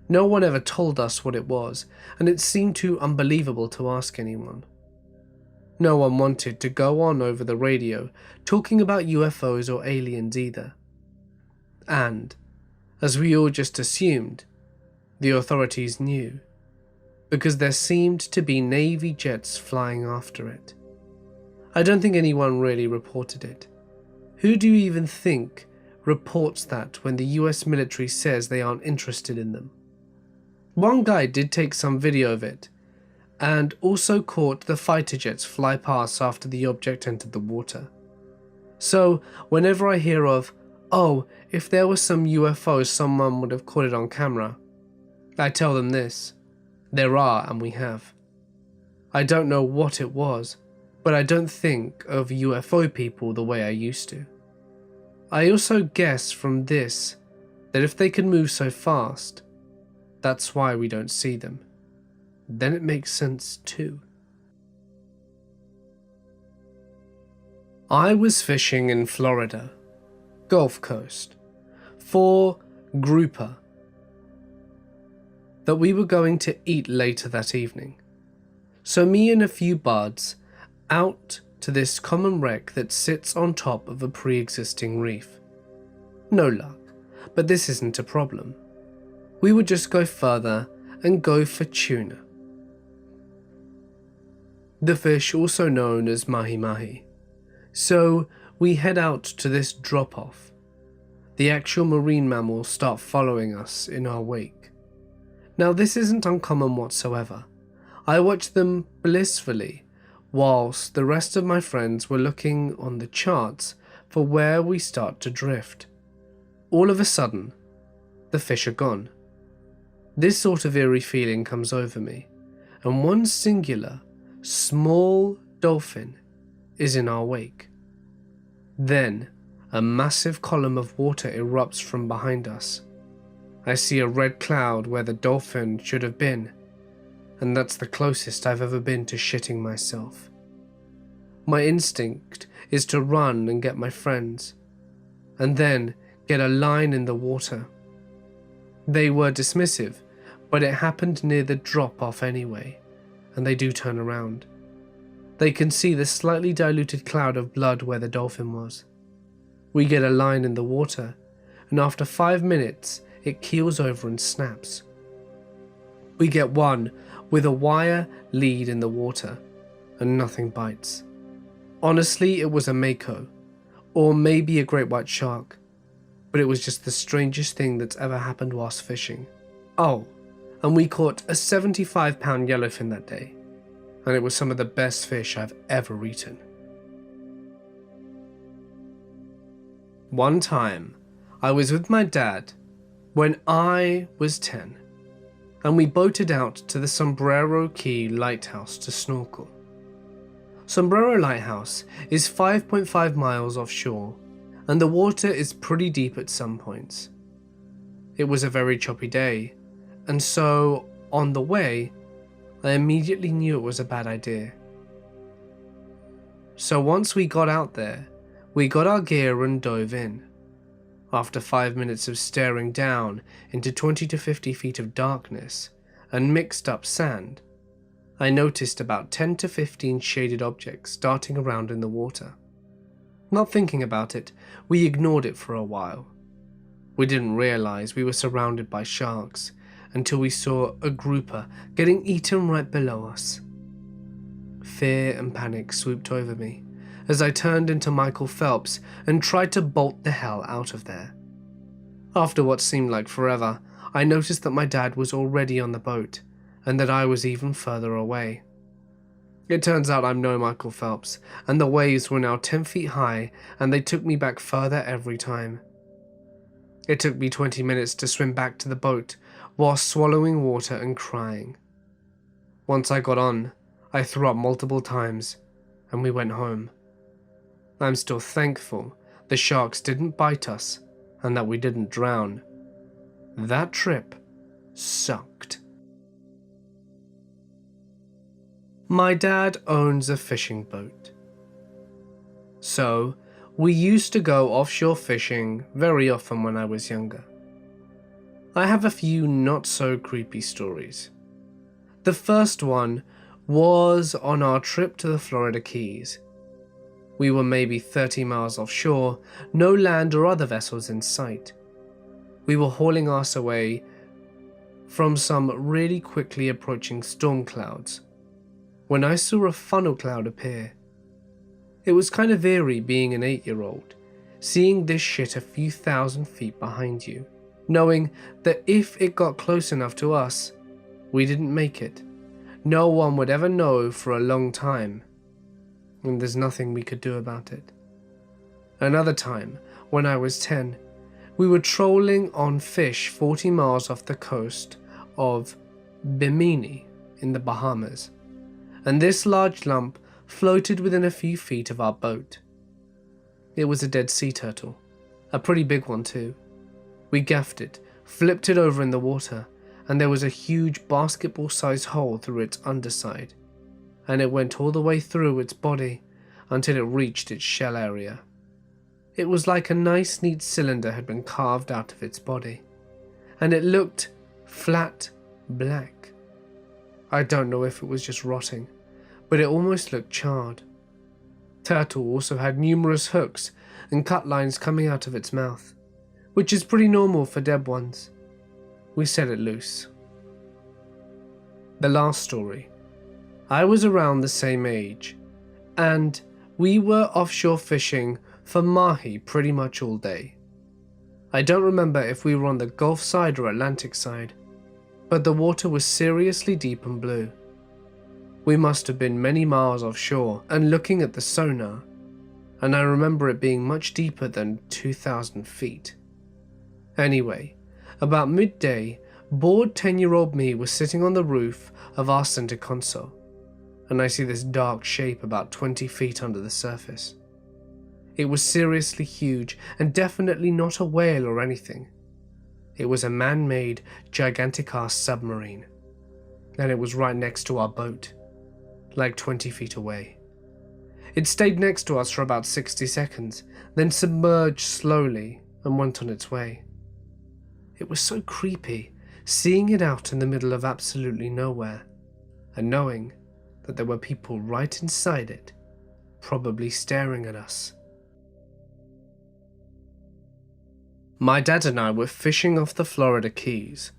No one ever told us what it was, and it seemed too unbelievable to ask anyone. No one wanted to go on over the radio talking about UFOs or aliens either. And, as we all just assumed, the authorities knew, because there seemed to be Navy jets flying after it. I don't think anyone really reported it. Who do you even think reports that when the US military says they aren't interested in them? One guy did take some video of it, and also caught the fighter jets fly past after the object entered the water. So, whenever I hear of, oh, if there was some UFO, someone would have caught it on camera, I tell them this: there are, and we have. I don't know what it was, but I don't think of UFO people the way I used to. I also guess from this that if they can move so fast, that's why we don't see them. Then it makes sense too. I was fishing in Florida, Gulf Coast, for grouper that we were going to eat later that evening. So me and a few buds out to this common wreck that sits on top of a pre-existing reef. No luck, but this isn't a problem. We would just go further and go for tuna. The fish also known as mahi-mahi. So we head out to this drop-off. The actual marine mammals start following us in our wake. Now this isn't uncommon whatsoever. I watched them blissfully whilst the rest of my friends were looking on the charts for where we start to drift. All of a sudden, the fish are gone. This sort of eerie feeling comes over me, and one singular, small dolphin is in our wake. Then, a massive column of water erupts from behind us. I see a red cloud where the dolphin should have been, and that's the closest I've ever been to shitting myself. My instinct is to run and get my friends, and then get a line in the water. They were dismissive, but it happened near the drop-off anyway, and they do turn around. They can see the slightly diluted cloud of blood where the dolphin was. We get a line in the water, and after 5 minutes, it keels over and snaps. We get one with a wire lead in the water, and nothing bites. Honestly, it was a mako, or maybe a great white shark, but it was just the strangest thing that's ever happened whilst fishing. Oh, and we caught a 75-pound yellowfin that day, and it was some of the best fish I've ever eaten. One time, I was with my dad when I was 10, and we boated out to the Sombrero Key Lighthouse to snorkel. Sombrero Lighthouse is 5.5 miles offshore, and the water is pretty deep at some points. It was a very choppy day, and so, on the way, I immediately knew it was a bad idea. So once we got out there, we got our gear and dove in. After 5 minutes of staring down into 20 to 50 feet of darkness and mixed up sand, I noticed about 10 to 15 shaded objects darting around in the water. Not thinking about it, we ignored it for a while. We didn't realize we were surrounded by sharks until we saw a grouper getting eaten right below us. Fear and panic swooped over me as I turned into Michael Phelps and tried to bolt the hell out of there. After what seemed like forever, I noticed that my dad was already on the boat, and that I was even further away. It turns out I'm no Michael Phelps, and the waves were now 10 feet high, and they took me back further every time. It took me 20 minutes to swim back to the boat, while swallowing water and crying. Once I got on, I threw up multiple times, and we went home. I'm still thankful the sharks didn't bite us, and that we didn't drown. That trip sucked. My dad owns a fishing boat. So, we used to go offshore fishing very often when I was younger. I have a few not so creepy stories. The first one was on our trip to the Florida Keys. We were maybe 30 miles offshore, no land or other vessels in sight. We were hauling ass away from some really quickly approaching storm clouds when I saw a funnel cloud appear. It was kind of eerie being an 8-year-old, seeing this shit a few thousand feet behind you, knowing that if it got close enough to us, we didn't make it. No one would ever know for a long time, and there's nothing we could do about it. Another time, when I was 10, we were trolling on fish 40 miles off the coast of Bimini in the Bahamas, and this large lump floated within a few feet of our boat. It was a dead sea turtle, a pretty big one too. We gaffed it, flipped it over in the water, and there was a huge basketball-sized hole through its underside, and it went all the way through its body until it reached its shell area. It was like a nice neat cylinder had been carved out of its body, and it looked flat black. I don't know if it was just rotting, but it almost looked charred. Turtle also had numerous hooks and cut lines coming out of its mouth, which is pretty normal for dead ones. We set it loose. The last story. I was around the same age, and we were offshore fishing for mahi pretty much all day. I don't remember if we were on the Gulf side or Atlantic side, but the water was seriously deep and blue. We must have been many miles offshore and looking at the sonar, and I remember it being much deeper than 2,000 feet. Anyway, about midday, bored 10-year-old me was sitting on the roof of our center console, and I see this dark shape about 20 feet under the surface. It was seriously huge and definitely not a whale or anything. It was a man-made, gigantic-ass submarine, and it was right next to our boat, like 20 feet away. It stayed next to us for about 60 seconds, then submerged slowly and went on its way. It was so creepy, seeing it out in the middle of absolutely nowhere, and knowing that there were people right inside it, probably staring at us. My dad and I were fishing off the Florida Keys.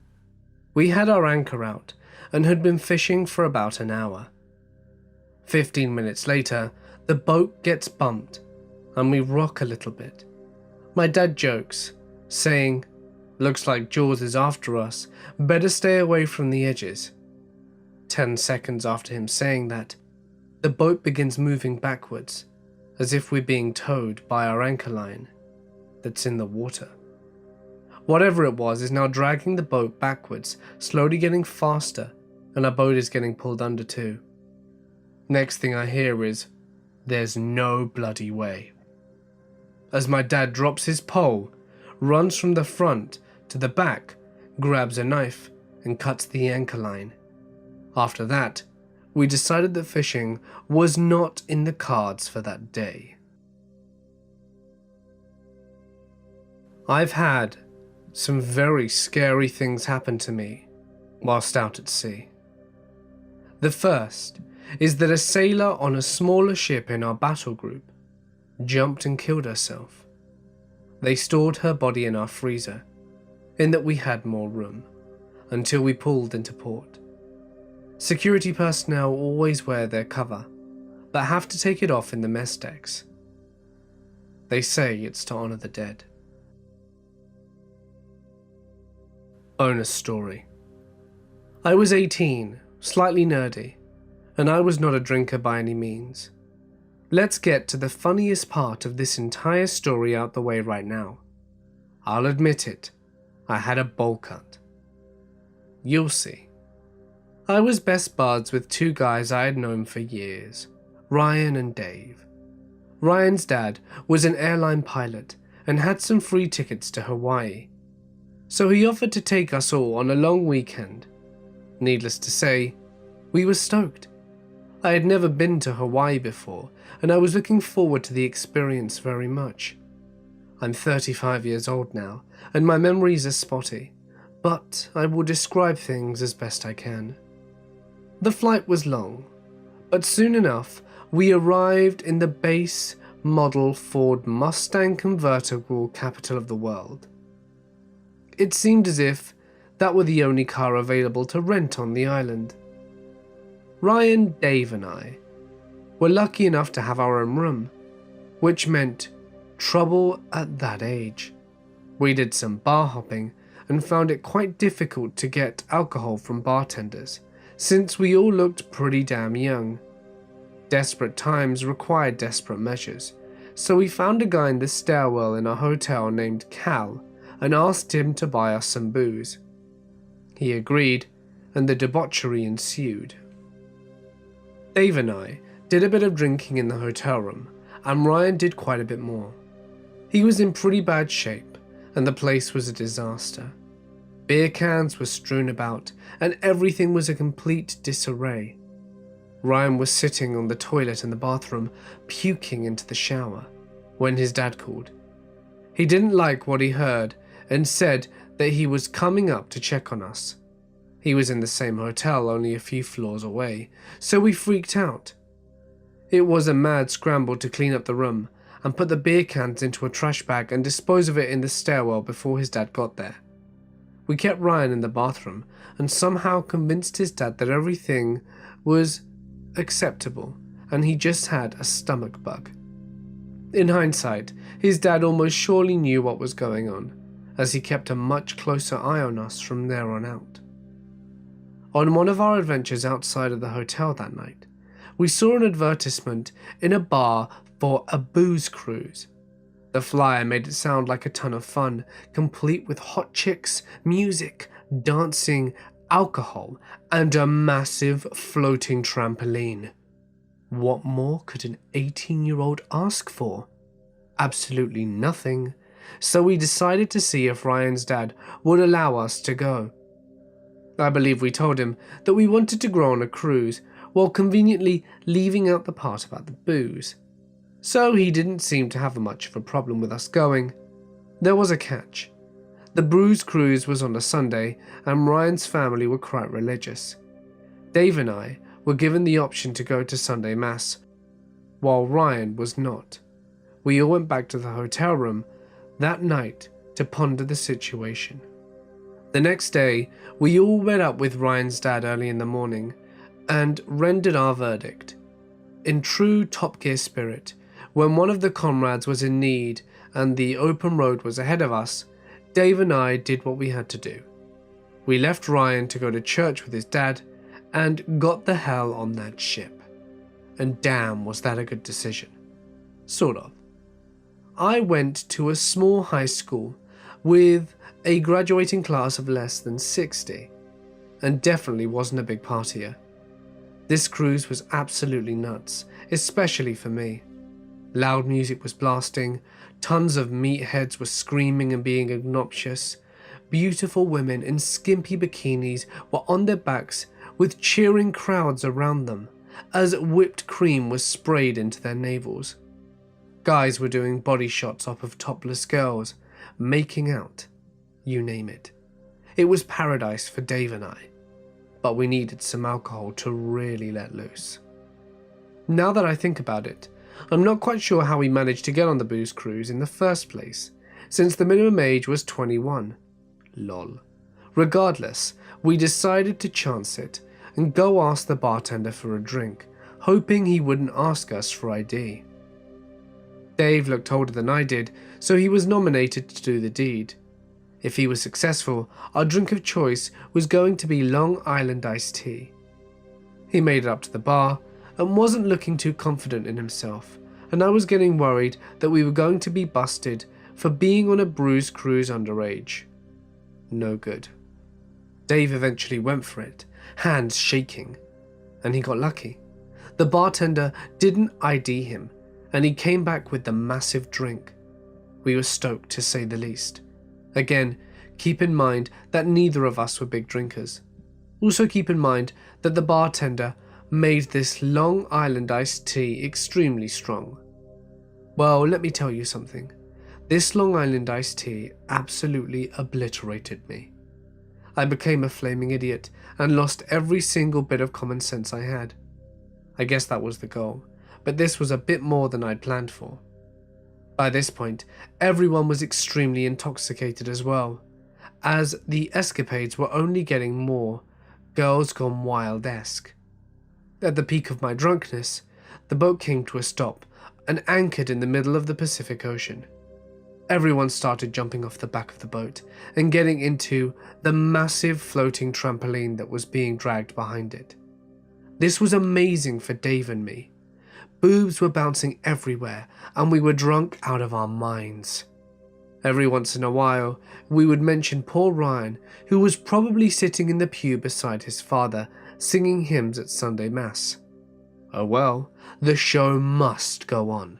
We had our anchor out and had been fishing for about an hour. 15 minutes later, the boat gets bumped and we rock a little bit. My dad jokes, saying, "Looks like Jaws is after us, better stay away from the edges." 10 seconds after him saying that, the boat begins moving backwards, as if we're being towed by our anchor line that's in the water. Whatever it was is now dragging the boat backwards, slowly getting faster, and our boat is getting pulled under too. Next thing I hear is, "There's no bloody way." As my dad drops his pole, runs from the front to the back, grabs a knife, and cuts the anchor line. After that, we decided that fishing was not in the cards for that day. I've had some very scary things happen to me whilst out at sea. The first is that a sailor on a smaller ship in our battle group jumped and killed herself. They stored her body in our freezer, in that we had more room, until we pulled into port. Security personnel always wear their cover, but have to take it off in the mess decks. They say it's to honor the dead. Owner's story. I was 18, slightly nerdy, and I was not a drinker by any means. Let's get to the funniest part of this entire story out the way right now. I'll admit it, I had a bowl cut. You'll see. I was best buds with two guys I had known for years, Ryan and Dave. Ryan's dad was an airline pilot and had some free tickets to Hawaii, so he offered to take us all on a long weekend. Needless to say, we were stoked. I had never been to Hawaii before, and I was looking forward to the experience very much. I'm 35 years old now, and my memories are spotty, but I will describe things as best I can. The flight was long, but soon enough we arrived in the base model Ford Mustang convertible capital of the world. It seemed as if that were the only car available to rent on the island. Ryan, Dave and I were lucky enough to have our own room, which meant trouble at that age. We did some bar hopping and found it quite difficult to get alcohol from bartenders, since we all looked pretty damn young. Desperate times required desperate measures, so we found a guy in the stairwell in a hotel named Cal and asked him to buy us some booze. He agreed, and the debauchery ensued. Dave and I did a bit of drinking in the hotel room, and Ryan did quite a bit more. He was in pretty bad shape, and the place was a disaster. Beer cans were strewn about, and everything was a complete disarray. Ryan was sitting on the toilet in the bathroom, puking into the shower, when his dad called. He didn't like what he heard and said that he was coming up to check on us. He was in the same hotel only a few floors away, so we freaked out. It was a mad scramble to clean up the room and put the beer cans into a trash bag and dispose of it in the stairwell before his dad got there. We kept Ryan in the bathroom and somehow convinced his dad that everything was acceptable and he just had a stomach bug. In hindsight, his dad almost surely knew what was going on, as he kept a much closer eye on us from there on out. On one of our adventures outside of the hotel that night, we saw an advertisement in a bar for a booze cruise. The flyer made it sound like a ton of fun, complete with hot chicks, music, dancing, alcohol, and a massive floating trampoline. What more could an 18-year-old ask for? Absolutely nothing, so we decided to see if Ryan's dad would allow us to go. I believe we told him that we wanted to go on a cruise, while conveniently leaving out the part about the booze. So he didn't seem to have much of a problem with us going. There was a catch. The booze cruise was on a Sunday, and Ryan's family were quite religious. Dave and I were given the option to go to Sunday Mass, while Ryan was not. We all went back to the hotel room that night to ponder the situation. The next day, we all met up with Ryan's dad early in the morning and rendered our verdict. In true Top Gear spirit, when one of the comrades was in need and the open road was ahead of us, Dave and I did what we had to do. We left Ryan to go to church with his dad and got the hell on that ship. And damn, was that a good decision. Sort of. I went to a small high school with a graduating class of less than 60, and definitely wasn't a big partier. This cruise was absolutely nuts, especially for me. Loud music was blasting, tons of meatheads were screaming and being obnoxious. Beautiful women in skimpy bikinis were on their backs with cheering crowds around them as whipped cream was sprayed into their navels. Guys were doing body shots off of topless girls, making out, you name it. It was paradise for Dave and I, but we needed some alcohol to really let loose. Now that I think about it, I'm not quite sure how we managed to get on the booze cruise in the first place, since the minimum age was 21. Lol. Regardless, we decided to chance it and go ask the bartender for a drink, hoping he wouldn't ask us for ID. Dave looked older than I did, so he was nominated to do the deed. If he was successful, our drink of choice was going to be Long Island iced tea. He made it up to the bar and wasn't looking too confident in himself, and I was getting worried that we were going to be busted for being on a booze cruise underage. No good. Dave eventually went for it, hands shaking, and he got lucky. The bartender didn't ID him, and he came back with the massive drink. We were stoked, to say the least. Again, keep in mind that neither of us were big drinkers. Also keep in mind that the bartender made this Long Island iced tea extremely strong. Well, let me tell you something. This Long Island iced tea absolutely obliterated me. I became a flaming idiot and lost every single bit of common sense I had. I guess that was the goal, but this was a bit more than I'd planned for. By this point, everyone was extremely intoxicated as well, as the escapades were only getting more Girls Gone Wild-esque. At the peak of my drunkenness, the boat came to a stop and anchored in the middle of the Pacific Ocean. Everyone started jumping off the back of the boat and getting into the massive floating trampoline that was being dragged behind it. This was amazing for Dave and me. Boobs were bouncing everywhere and we were drunk out of our minds. Every once in a while, we would mention poor Ryan, who was probably sitting in the pew beside his father, singing hymns at Sunday Mass. Oh well, the show must go on.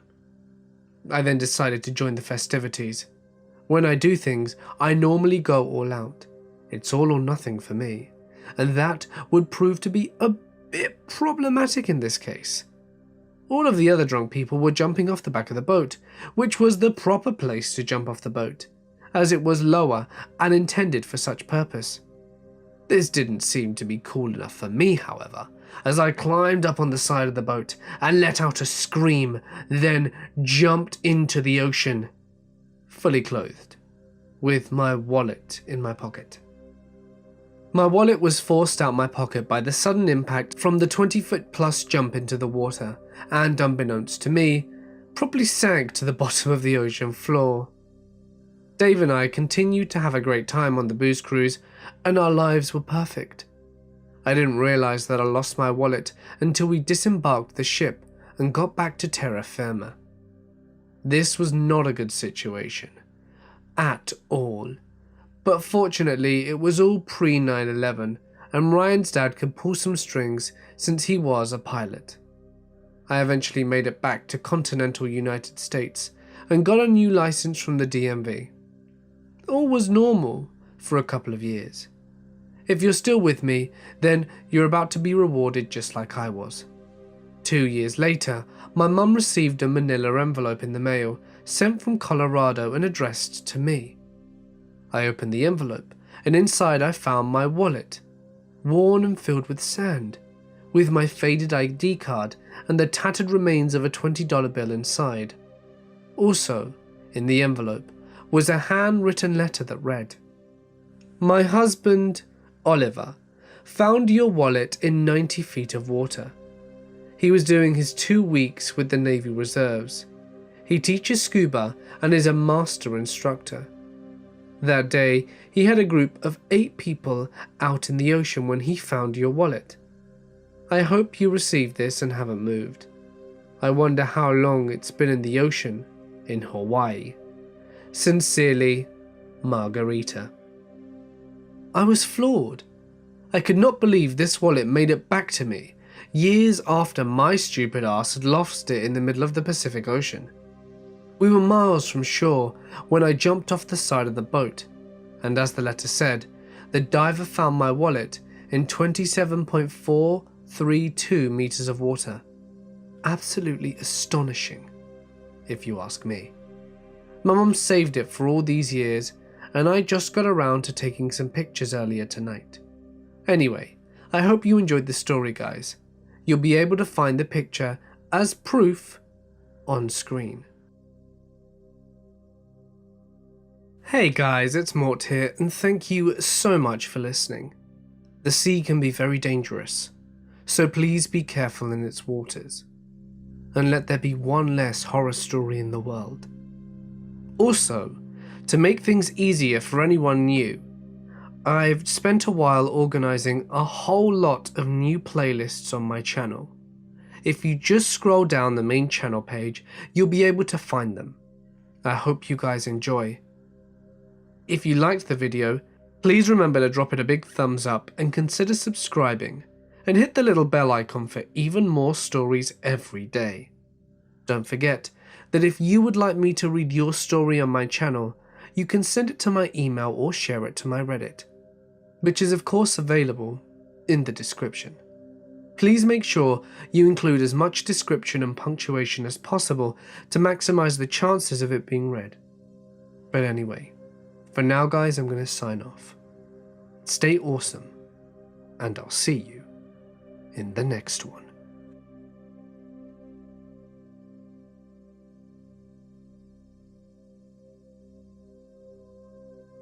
I then decided to join the festivities. When I do things, I normally go all out. It's all or nothing for me, and that would prove to be a bit problematic in this case. All of the other drunk people were jumping off the back of the boat, which was the proper place to jump off the boat, as it was lower and intended for such purpose. This didn't seem to be cool enough for me, however, as I climbed up on the side of the boat and let out a scream, then jumped into the ocean, fully clothed, with my wallet in my pocket. My wallet was forced out my pocket by the sudden impact from the 20-foot plus jump into the water, and unbeknownst to me, probably sank to the bottom of the ocean floor. Dave and I continued to have a great time on the booze cruise, and our lives were perfect. I didn't realize that I lost my wallet until we disembarked the ship and got back to terra firma. This was not a good situation. At all. But fortunately, it was all pre-9/11, and Ryan's dad could pull some strings since he was a pilot. I eventually made it back to continental United States and got a new license from the DMV. All was normal for a couple of years. If you're still with me, then you're about to be rewarded just like I was. 2 years later, my mum received a manila envelope in the mail, sent from Colorado and addressed to me. I opened the envelope, and inside I found my wallet, worn and filled with sand, with my faded ID card and the tattered remains of a $20 bill inside. Also, in the envelope, was a handwritten letter that read, "My husband, Oliver, found your wallet in 90 feet of water. He was doing his 2 weeks with the Navy Reserves. He teaches scuba and is a master instructor. That day, he had a group of 8 people out in the ocean when he found your wallet. I hope you received this and haven't moved. I wonder how long it's been in the ocean in Hawaii. Sincerely, Margarita." I was floored. I could not believe this wallet made it back to me, years after my stupid ass had lost it in the middle of the Pacific Ocean. We were miles from shore when I jumped off the side of the boat, and as the letter said, the diver found my wallet in 27.432 meters of water. Absolutely astonishing, if you ask me. My mum saved it for all these years, and I just got around to taking some pictures earlier tonight. Anyway, I hope you enjoyed the story, guys. You'll be able to find the picture as proof on screen. Hey guys, it's Mort here, and thank you so much for listening. The sea can be very dangerous, so please be careful in its waters, and let there be one less horror story in the world. Also, to make things easier for anyone new, I've spent a while organising a whole lot of new playlists on my channel. If you just scroll down the main channel page, you'll be able to find them. I hope you guys enjoy. If you liked the video, please remember to drop it a big thumbs up and consider subscribing, and hit the little bell icon for even more stories every day. Don't forget that if you would like me to read your story on my channel, you can send it to my email or share it to my Reddit, which is of course available in the description. Please make sure you include as much description and punctuation as possible to maximize the chances of it being read. But anyway, for now guys, I'm going to sign off. Stay awesome, and I'll see you in the next one.